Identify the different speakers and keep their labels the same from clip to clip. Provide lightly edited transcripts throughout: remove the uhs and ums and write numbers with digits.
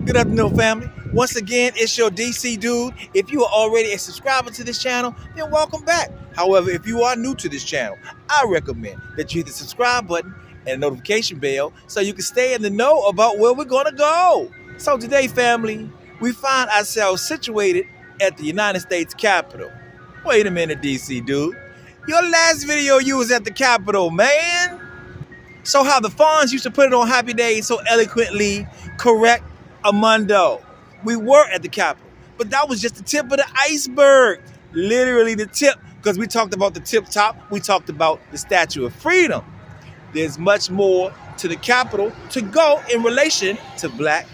Speaker 1: Good afternoon, family. Once again, it's your DC dude. If you are already a subscriber to this channel, then welcome back. However, if you are new to this channel, I recommend that you hit the subscribe button and the notification bell so you can stay in the know about where we're going to go. So today, family, we find ourselves situated at the United States Capitol. Wait a minute, DC dude. Your last video you was at the Capitol, man. So how the Fonz used to put it on Happy Days so eloquently correct, Amundo. We were at the Capitol, but that was just the tip of the iceberg. Literally the tip, because we talked about the tip top, we talked about the Statue of Freedom. There's much more to the Capitol to go in relation to Black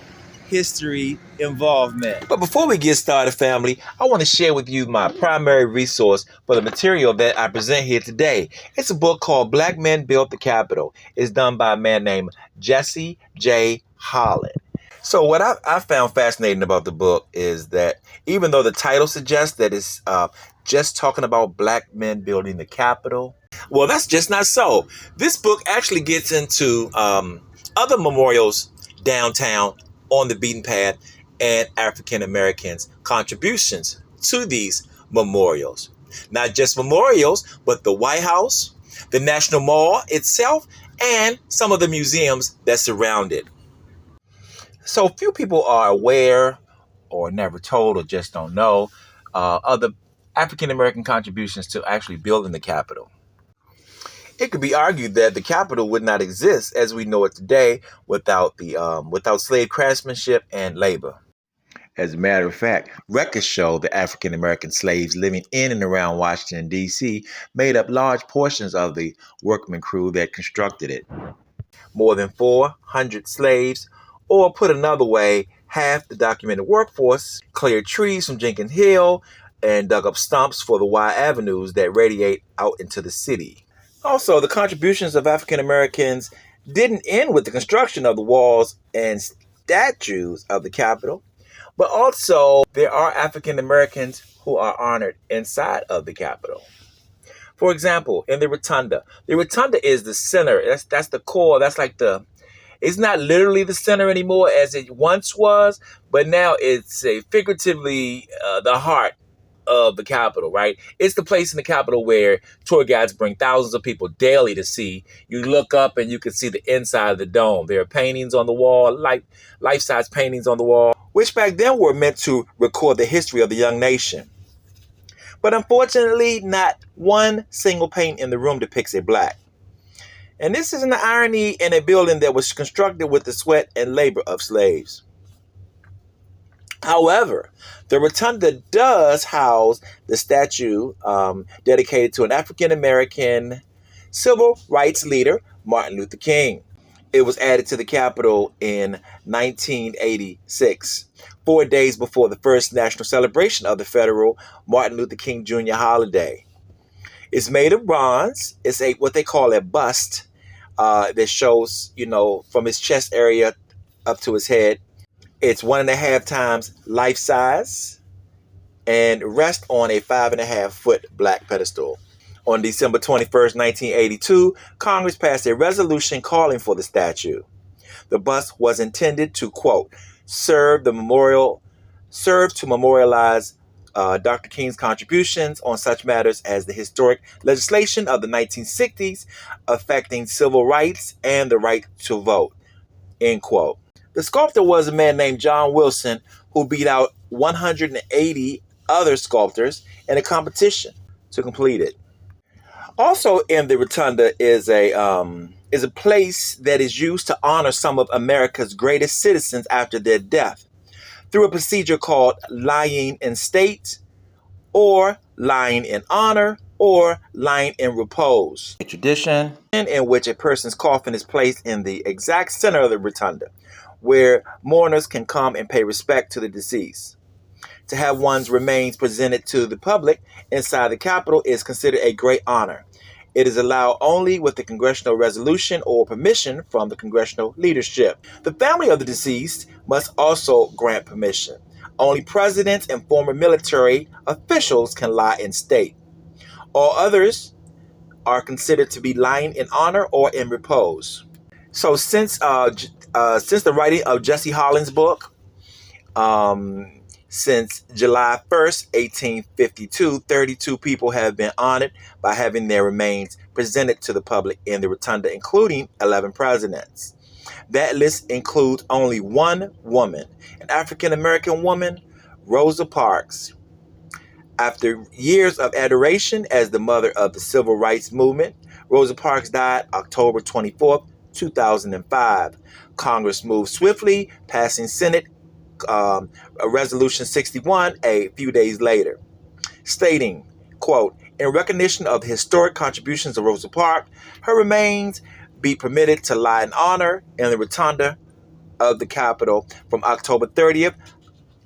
Speaker 1: history involvement. But before we get started, family, I want to share with you my primary resource for the material that I present here today. It's a book called Black Men Built the Capitol. It's done by a man named Jesse J. Holland. So what I found fascinating about the book is that even though the title suggests that it's just talking about Black men building the Capitol, well, that's just not so. This book actually gets into other memorials downtown on the beaten path and African Americans' contributions to these memorials. Not just memorials, but the White House, the National Mall itself, and some of the museums that surround it. So few people are aware or never told or just don't know of the African American contributions to actually building the Capitol. It could be argued that the Capitol would not exist as we know it today without slave craftsmanship and labor. As a matter of fact, records show that African American slaves living in and around Washington, D.C. made up large portions of the workman crew that constructed it. More than 400 slaves, or put another way, half the documented workforce, cleared trees from Jenkins Hill and dug up stumps for the wide avenues that radiate out into the city. Also, the contributions of African Americans didn't end with the construction of the walls and statues of the Capitol, but also there are African Americans who are honored inside of the Capitol. For example, in the Rotunda is the center. That's the core. That's like it's not literally the center anymore as it once was, but now it's figuratively the heart of the Capitol, right? It's the place in the Capitol where tour guides bring thousands of people daily to see. You look up and you can see the inside of the dome. There are paintings on the wall, life-size paintings on the wall, which back then were meant to record the history of the young nation. But unfortunately, not one single paint in the room depicts a Black. And this is an irony in a building that was constructed with the sweat and labor of slaves. However, the Rotunda does house the statue dedicated to an African-American civil rights leader, Martin Luther King. It was added to the Capitol in 1986, 4 days before the first national celebration of the federal Martin Luther King Jr. holiday. It's made of bronze. It's what they call a bust that shows, from his chest area up to his head. It's 1.5 times life size and rests on a 5.5-foot black pedestal. On December 21st, 1982, Congress passed a resolution calling for the statue. The bust was intended to, quote, serve to memorialize Dr. King's contributions on such matters as the historic legislation of the 1960s affecting civil rights and the right to vote, end quote. The sculptor was a man named John Wilson who beat out 180 other sculptors in a competition to complete it. Also in the Rotunda is a place that is used to honor some of America's greatest citizens after their death through a procedure called lying in state, or lying in honor, or lying in repose. A tradition in which a person's coffin is placed in the exact center of the Rotunda, where mourners can come and pay respect to the deceased. To have one's remains presented to the public inside the Capitol is considered a great honor. It is allowed only with the congressional resolution or permission from the congressional leadership. The family of the deceased must also grant permission. Only presidents and former military officials can lie in state. All others are considered to be lying in honor or in repose. So since the writing of Jesse Holland's book, Since July 1st, 1852, 32 people have been honored by having their remains presented to the public in the Rotunda, including 11 presidents. That list includes only one woman, an African-American woman, Rosa Parks. After years of adoration as the mother of the civil rights movement, Rosa Parks died October 24th, 2005. Congress moved swiftly, passing Senate Resolution 61 a few days later, stating, quote, in recognition of the historic contributions of Rosa Parks, her remains be permitted to lie in honor in the Rotunda of the Capitol from October 30th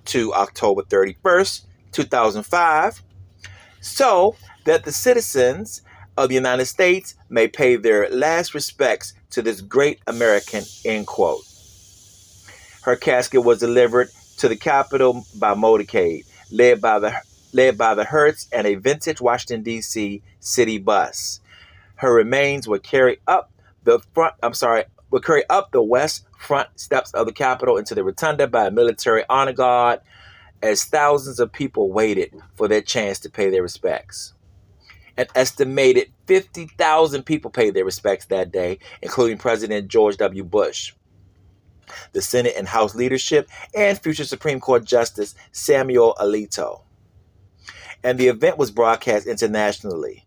Speaker 1: to October 31st, 2005, so that the citizens of the United States may pay their last respects to this great American, end quote. Her casket was delivered to the Capitol by motorcade, led by the Hertz and a vintage Washington, D.C. city bus. Her remains were carried up the west front steps of the Capitol into the Rotunda by a military honor guard as thousands of people waited for their chance to pay their respects. An estimated 50,000 people paid their respects that day, including President George W. Bush, the Senate and House leadership, and future Supreme Court Justice Samuel Alito. And the event was broadcast internationally.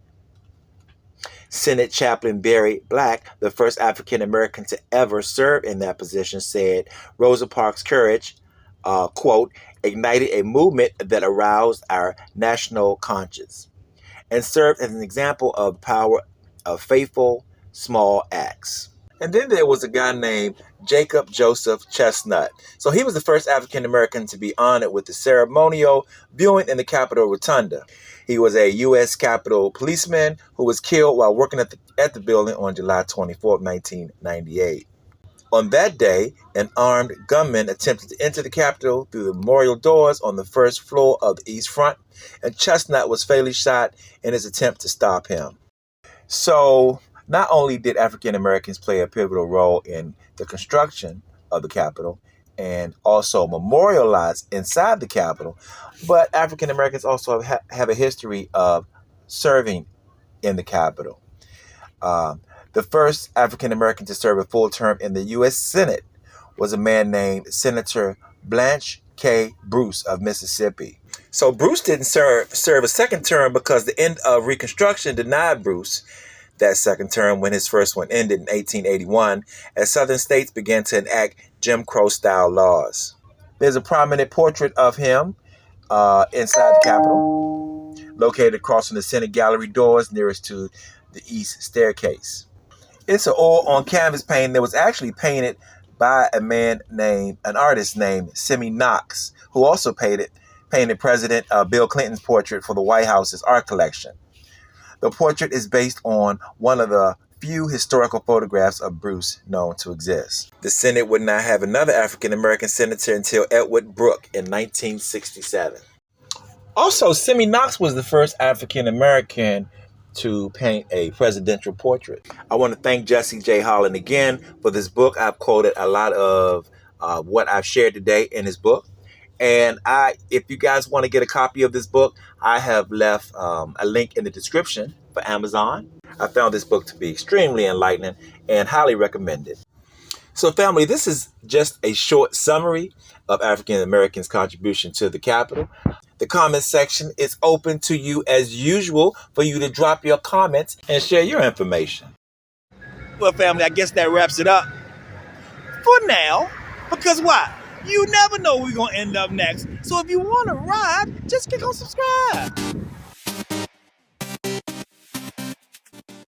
Speaker 1: Senate Chaplain Barry Black, the first African American to ever serve in that position, said Rosa Parks' courage, quote, ignited a movement that aroused our national conscience and served as an example of the power of faithful small acts. And then there was a guy named Jacob Joseph Chestnut. So he was the first African American to be honored with the ceremonial viewing in the Capitol Rotunda. He was a U.S. Capitol policeman who was killed while working at the building on July 24, 1998. On that day, an armed gunman attempted to enter the Capitol through the memorial doors on the first floor of the East Front, and Chestnut was fatally shot in his attempt to stop him. So, not only did African Americans play a pivotal role in the construction of the Capitol and also memorialized inside the Capitol, but African Americans also have a history of serving in the Capitol. The first African American to serve a full term in the U.S. Senate was a man named Senator Blanche K Bruce of Mississippi. So Bruce didn't serve a second term because the end of Reconstruction denied Bruce that second term when his first one ended in 1881, as Southern states began to enact Jim Crow-style laws. There's a prominent portrait of him inside the Capitol, located across from the Senate gallery doors nearest to the east staircase. It's an oil-on-canvas painting that was actually painted by an artist named Knox, who also painted President Bill Clinton's portrait for the White House's art collection. The portrait is based on one of the few historical photographs of Bruce known to exist. The Senate would not have another African-American senator until Edward Brooke in 1967. Also, Knox was the first African-American to paint a presidential portrait. I want to thank Jesse J. Holland again for this book. I've quoted a lot of what I've shared today in his book. And if you guys want to get a copy of this book, I have left a link in the description for Amazon. I found this book to be extremely enlightening and highly recommended. So family, this is just a short summary of African Americans' contribution to the Capitol. The comment section is open to you as usual for you to drop your comments and share your information. Well, family, I guess that wraps it up for now. Because why? You never know where we're going to end up next. So if you want to ride, just click on subscribe.